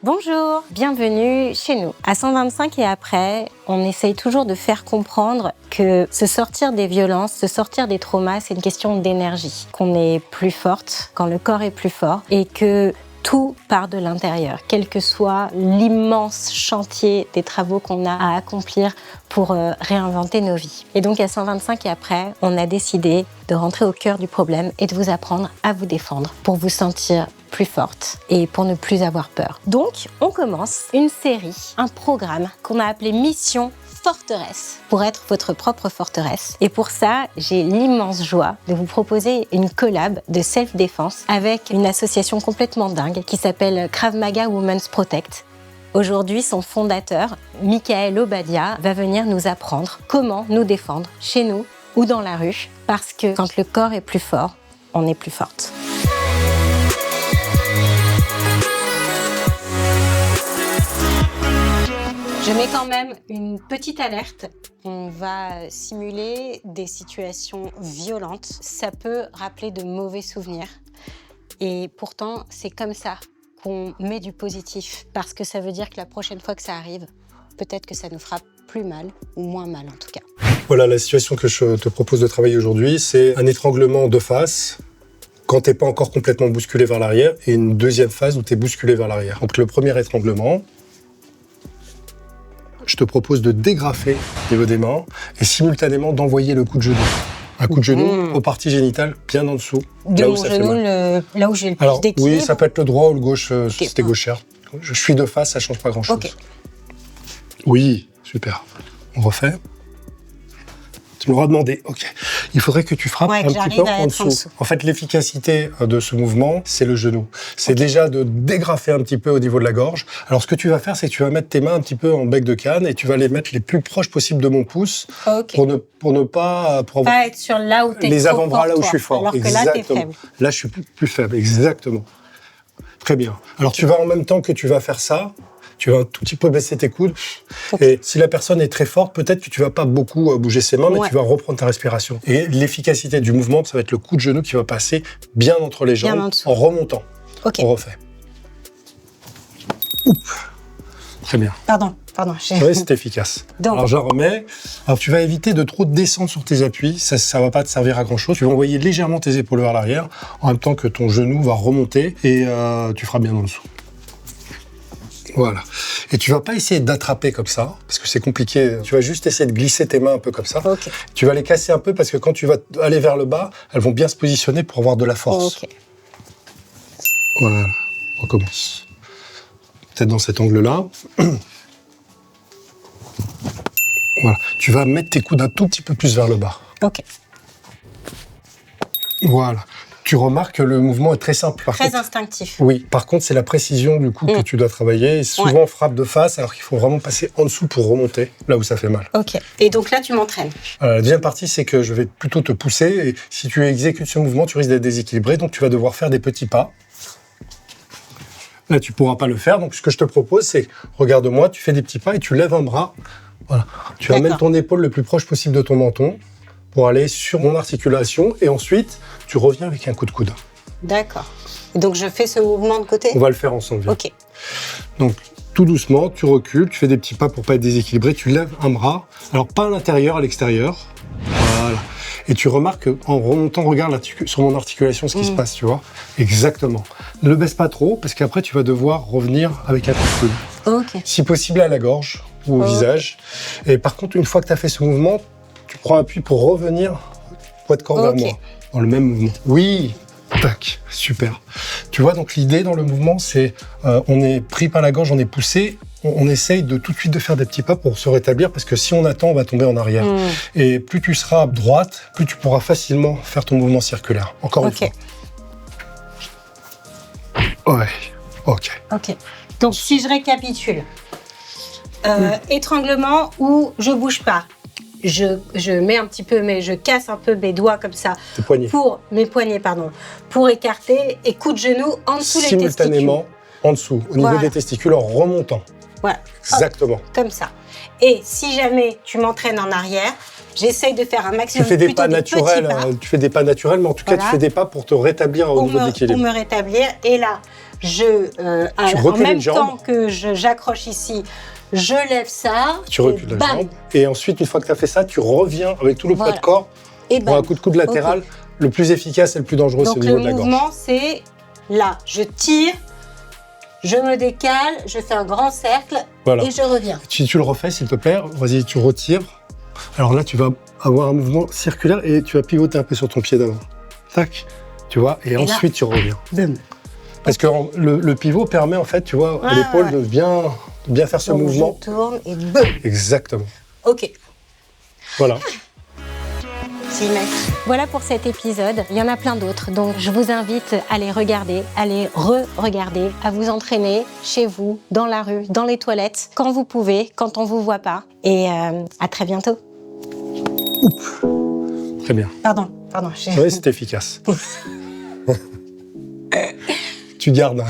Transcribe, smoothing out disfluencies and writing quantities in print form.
Bonjour, bienvenue chez nous. À 125 et après, on essaye toujours de faire comprendre que se sortir des violences, se sortir des traumas, c'est une question d'énergie. Qu'on est plus forte quand le corps est plus fort et que tout part de l'intérieur, quel que soit l'immense chantier des travaux qu'on a à accomplir pour réinventer nos vies. Et donc à 125 et après, on a décidé de rentrer au cœur du problème et de vous apprendre à vous défendre pour vous sentir plus forte et pour ne plus avoir peur. Donc, on commence une série, un programme qu'on a appelé Mission Forteresse, pour être votre propre forteresse. Et pour ça, j'ai l'immense joie de vous proposer une collab de self-défense avec une association complètement dingue qui s'appelle Krav Maga Women's Protect. Aujourd'hui, son fondateur, Michael Obadia, va venir nous apprendre comment nous défendre chez nous ou dans la rue, parce que quand le corps est plus fort, on est plus forte. Je mets quand même une petite alerte. On va simuler des situations violentes. Ça peut rappeler de mauvais souvenirs. Et pourtant, c'est comme ça qu'on met du positif. Parce que ça veut dire que la prochaine fois que ça arrive, peut-être que ça nous fera plus mal, ou moins mal en tout cas. Voilà, la situation que je te propose de travailler aujourd'hui, c'est un étranglement de face, quand t'es pas encore complètement bousculé vers l'arrière, et une deuxième phase où t'es bousculé vers l'arrière. Donc le premier étranglement, je te propose de dégrafer au niveau des mains et simultanément d'envoyer le coup de genou. Un coup de genou aux parties génitales bien en dessous, De là où mon ça fait genou, mal. là où j'ai le plus Alors d'équilibre. oui, ça peut être le droit ou le gauche, si c'était gauchère. Je suis de face, ça change pas grand-chose. Ok. Oui, super. On refait. Tu m'auras demandé, ok. Il faudrait que tu frappes un petit peu en dessous. En fait, l'efficacité de ce mouvement, c'est le genou. C'est déjà de dégrafer un petit peu au niveau de la gorge. Alors, ce que tu vas faire, c'est que tu vas mettre tes mains un petit peu en bec de canne et tu vas les mettre les plus proches possibles de mon pouce pour ne pas être sur là où t'es les trop avant-bras fort, là où toi. je suis fort. Alors que exactement. là, t'es faible. Là, je suis plus faible, exactement. Très bien. Alors, tu vas en même temps que tu vas faire ça, tu vas un tout petit peu baisser tes coudes. Et si la personne est très forte, peut-être que tu vas pas beaucoup bouger ses mains, mais tu vas reprendre ta respiration. Et l'efficacité du mouvement, ça va être le coup de genou qui va passer bien entre les jambes en remontant. Okay. On refait. Oups. Très bien. Pardon. Oui, c'est efficace. Donc. Alors, je la remets. Alors, tu vas éviter de trop descendre sur tes appuis. Ça va pas te servir à grand-chose. Tu vas envoyer légèrement tes épaules vers l'arrière, en même temps que ton genou va remonter et tu feras bien en dessous. Voilà. Et tu vas pas essayer d'attraper comme ça, parce que c'est compliqué. Tu vas juste essayer de glisser tes mains un peu comme ça. Okay. Tu vas les casser un peu, parce que quand tu vas aller vers le bas, elles vont bien se positionner pour avoir de la force. Okay. Voilà. On recommence. Peut-être dans cet angle-là. Voilà. Tu vas mettre tes coudes un tout petit peu plus vers le bas. Ok. Voilà. Tu remarques que le mouvement est très simple. Très instinctif. Oui. Par contre, c'est la précision du coup que tu dois travailler. Et souvent, on frappe de face, alors qu'il faut vraiment passer en dessous pour remonter là où ça fait mal. Ok. Et donc là, tu m'entraînes. La deuxième partie, c'est que je vais plutôt te pousser. Et si tu exécutes ce mouvement, tu risques d'être déséquilibré. Donc, tu vas devoir faire des petits pas. Là, tu pourras pas le faire. Donc, ce que je te propose, c'est, regarde-moi, tu fais des petits pas et tu lèves un bras. Voilà. Tu amènes ton épaule le plus proche possible de ton menton pour aller sur mon articulation. Et ensuite, tu reviens avec un coup de coude. D'accord. Donc, je fais ce mouvement de côté ? On va le faire ensemble. Viens. Ok. Donc, tout doucement, tu recules, tu fais des petits pas pour pas être déséquilibré. Tu lèves un bras. Alors, pas à l'intérieur, à l'extérieur. Voilà. Et tu remarques qu'en remontant, regarde sur mon articulation ce qui se passe, tu vois. Exactement. Ne le baisse pas trop, parce qu'après, tu vas devoir revenir avec un coup de coude. Ok. Si possible, à la gorge ou au visage. Et par contre, une fois que tu as fait ce mouvement, tu prends appui pour revenir poids de corps vers moi, dans le même mouvement. Oui, tac, super. Tu vois, donc l'idée dans le mouvement, c'est on est pris par la gorge, on est poussé, on essaye de tout de suite de faire des petits pas pour se rétablir, parce que si on attend, on va tomber en arrière. Et plus tu seras droite, plus tu pourras facilement faire ton mouvement circulaire. Encore une fois. Ouais, ok. Donc, si je récapitule, étranglement où je bouge pas. Je mets un petit peu, mais je casse un peu mes doigts comme ça. Tes poignets. Mes poignets, pour écarter, et coup de genou en dessous des testicules. Simultanément, en dessous, au niveau des testicules, en remontant. Voilà. Exactement. Hop, comme ça. Et si jamais tu m'entraînes en arrière, j'essaye de faire un maximum tu fais des pas petits naturels, tu fais des pas naturels, mais en tout cas, tu fais des pas pour te rétablir au niveau de l'équilibre. Pour me rétablir. Et là, en même temps que j'accroche ici, je lève ça. Tu recules la jambe. Et ensuite, une fois que tu as fait ça, tu reviens avec tout le poids de corps pour un coup de coude latéral. Le plus efficace et le plus dangereux, c'est au niveau de la gorge. Donc le mouvement, c'est là. Je tire, je me décale, je fais un grand cercle et je reviens. Si tu le refais, s'il te plaît, vas-y, tu retires. Alors là, tu vas avoir un mouvement circulaire et tu vas pivoter un peu sur ton pied d'avant. Tac, tu vois, et ensuite tu reviens. Boum. Parce que le pivot permet, en fait, tu vois, à l'épaule de bien faire ce mouvement. Je tourne et boum. Exactement. Ok. Voilà. Voilà pour cet épisode. Il y en a plein d'autres, donc je vous invite à les regarder, à les re-regarder, à vous entraîner chez vous, dans la rue, dans les toilettes, quand vous pouvez, quand on vous voit pas. Et à très bientôt. Oups. Très bien. Pardon. Oui, c'est efficace. Tu gardes.